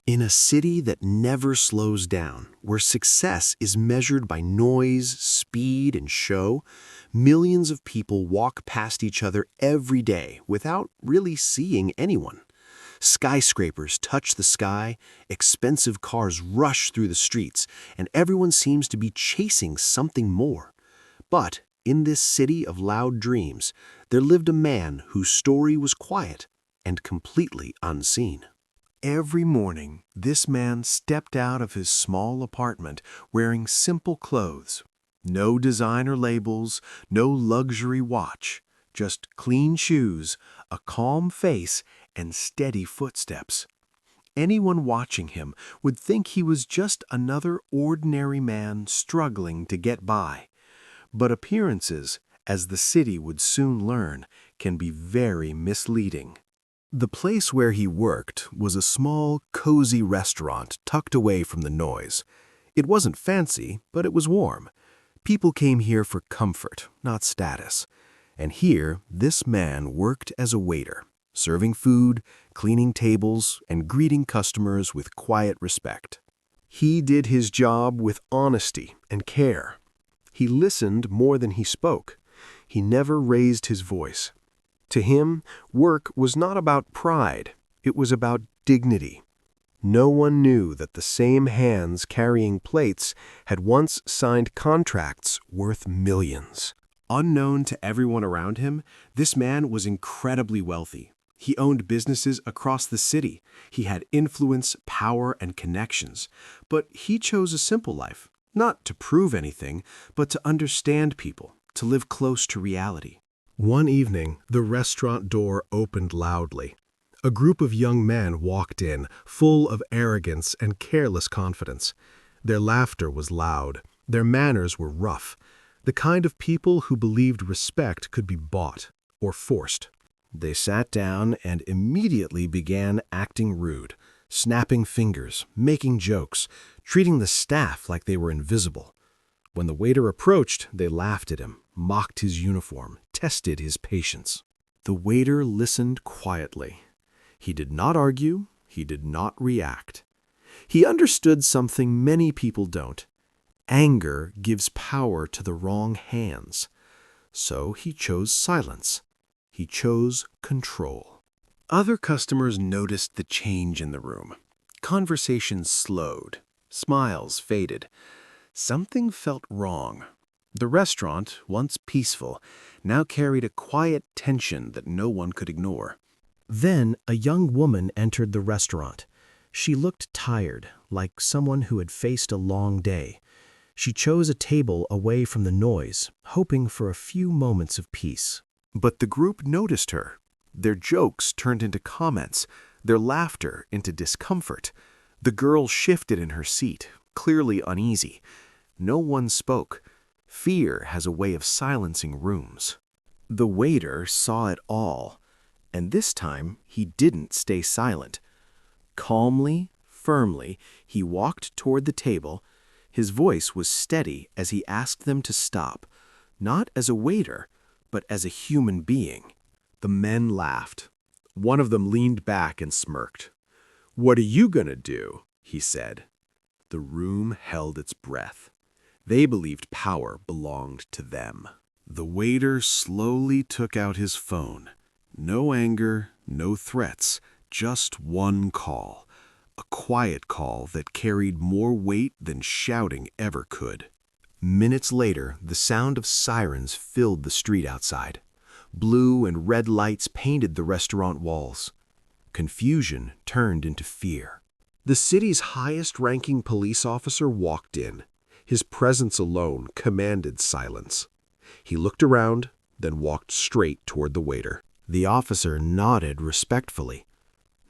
In a city that never slows down, where success is measured by noise, speed, and show, millions of people walk past each other every day without really seeing anyone. Skyscrapers touch the sky, expensive cars rush through the streets, and everyone seems to be chasing something more. But in this city of loud dreams, there lived a man whose story was quiet and completely unseen. Every morning, this man stepped out of his small apartment wearing simple clothes. No designer labels, no luxury watch, just clean shoes, a calm face, and steady footsteps. Anyone watching him would think he was just another ordinary man struggling to get by. But appearances, as the city would soon learn, can be very misleading. The place where he worked was a small, cozy restaurant tucked away from the noise. It wasn't fancy, but it was warm. People came here for comfort, not status. And here, this man worked as a waiter, serving food, cleaning tables, and greeting customers with quiet respect. He did his job with honesty and care. He listened more than he spoke. He never raised his voice. To him, work was not about pride, it was about dignity. No one knew that the same hands carrying plates had once signed contracts worth millions. Unknown to everyone around him, this man was incredibly wealthy. He owned businesses across the city. He had influence, power, and connections. But he chose a simple life, not to prove anything, but to understand people, to live close to reality. One evening, the restaurant door opened loudly. A group of young men walked in, full of arrogance and careless confidence. Their laughter was loud. Their manners were rough. The kind of people who believed respect could be bought or forced. They sat down and immediately began acting rude, snapping fingers, making jokes, treating the staff like they were invisible. When the waiter approached, they laughed at him, mocked his uniform, tested his patience. The waiter listened quietly. He did not argue, he did not react. He understood something many people don't. Anger gives power to the wrong hands. So he chose silence. He chose control. Other customers noticed the change in the room. Conversations slowed. Smiles faded. Something felt wrong. The restaurant, once peaceful, now carried a quiet tension that no one could ignore. Then a young woman entered the restaurant. She looked tired, like someone who had faced a long day. She chose a table away from the noise, hoping for a few moments of peace. But the group noticed her. Their jokes turned into comments, their laughter into discomfort. The girl shifted in her seat, clearly uneasy. No one spoke. Fear has a way of silencing rooms. The waiter saw it all, and this time he didn't stay silent. Calmly, firmly, he walked toward the table. His voice was steady as he asked them to stop, not as a waiter, but as a human being. The men laughed. One of them leaned back and smirked. "What are you gonna do?" he said. The room held its breath. They believed power belonged to them. The waiter slowly took out his phone. No anger, no threats, just one call. A quiet call that carried more weight than shouting ever could. Minutes later, the sound of sirens filled the street outside. Blue and red lights painted the restaurant walls. Confusion turned into fear. The city's highest-ranking police officer walked in. His presence alone commanded silence. He looked around, then walked straight toward the waiter. The officer nodded respectfully,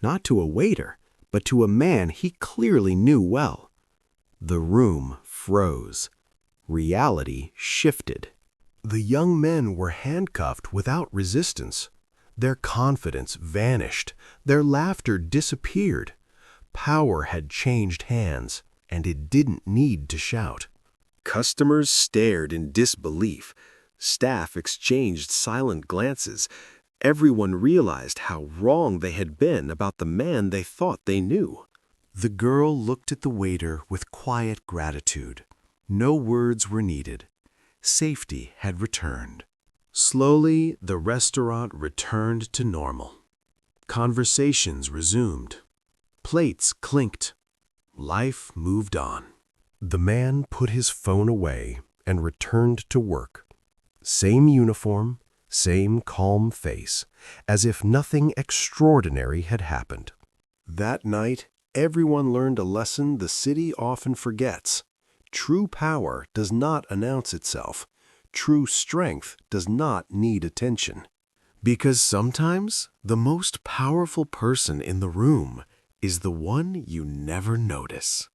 not to a waiter, but to a man he clearly knew well. The room froze. Reality shifted. The young men were handcuffed without resistance. Their confidence vanished. Their laughter disappeared. Power had changed hands, and it didn't need to shout. Customers stared in disbelief. Staff exchanged silent glances. Everyone realized how wrong they had been about the man they thought they knew. The girl looked at the waiter with quiet gratitude. No words were needed. Safety had returned. Slowly, the restaurant returned to normal. Conversations resumed. Plates clinked. Life moved on. The man put his phone away and returned to work. Same uniform, same calm face, as if nothing extraordinary had happened. That night, everyone learned a lesson the city often forgets. True power does not announce itself. True strength does not need attention. Because sometimes the most powerful person in the room is the one you never notice.